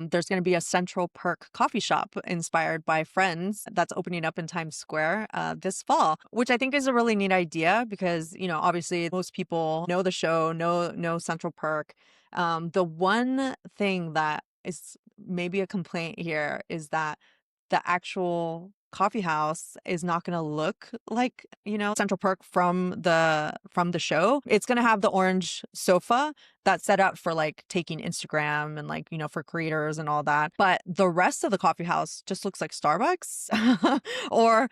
There's going to be a Central Perk coffee shop inspired by Friends that's opening up in Times Square this fall, which I think is a really neat idea because, obviously most people know the show, know Central Perk. The one thing that is maybe a complaint here is that the actual coffee house is not going to look like, Central Perk from the show. It's going to have the orange sofa that's set up for like taking Instagram and like, for creators and all that. But the rest of the coffee house just looks like Starbucks. Or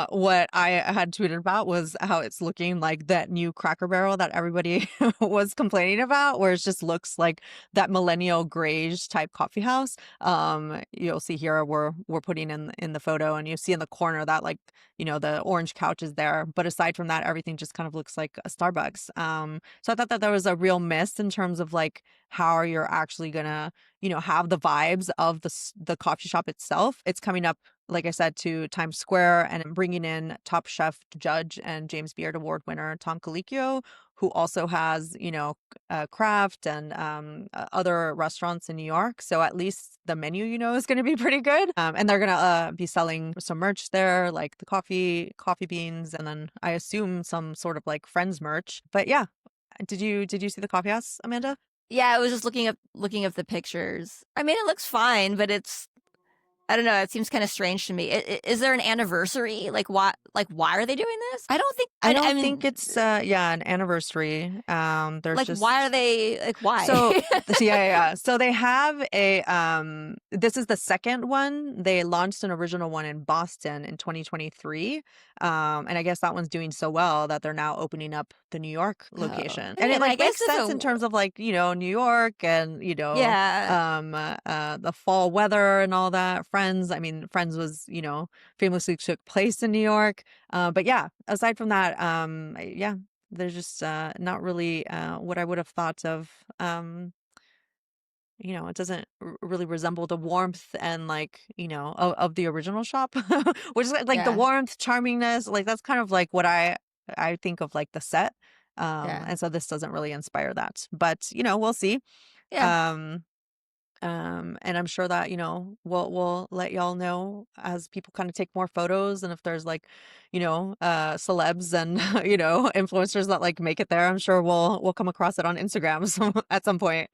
what I had tweeted about was how it's looking like that new Cracker Barrel that everybody was complaining about, where it just looks like that millennial grayish type coffee house. You'll see here we're putting in the photo, and you see in the corner that like, the orange couch is there, but aside from that, everything just kind of looks like a Starbucks. So I thought that there was a real miss in terms of like how you're actually gonna, have the vibes of the coffee shop itself. It's coming up, like I said, to Times Square, and bringing in Top Chef judge and James Beard Award winner Tom Colicchio, who also has, Kraft and other restaurants in New York. So at least the menu, is going to be pretty good. And they're going to be selling some merch there, like the coffee beans, and then I assume some sort of like Friends merch. But yeah, did you see the coffee house, Amanda? Yeah, I was just looking up the pictures. I mean, it looks fine, but I don't know. It seems kind of strange to me. Is there an anniversary? Like why? Like why are they doing this? I don't think. I I don't think mean, it's an anniversary. There's like why are just they like why? So yeah. So they have this is the second one. They launched an original one in Boston in 2023. And I guess that one's doing so well that they're now opening up the New York Oh, location. I And it mean, I like guess makes if sense in it, terms of like, New York and, yeah, the fall weather and all that. Friends, I mean, Friends was, famously took place in New York. But yeah, aside from that, yeah, they're just not really what I would have thought of. It doesn't really resemble the warmth and like, of the original shop, which is like the yeah, warmth, charmingness, like that's kind of like what I think of like the set. yeah, And so this doesn't really inspire that, but we'll see. yeah, Um, and I'm sure that, we'll let y'all know as people kind of take more photos, and if there's like, celebs and, influencers that like make it there, I'm sure we'll come across it on Instagram at some point.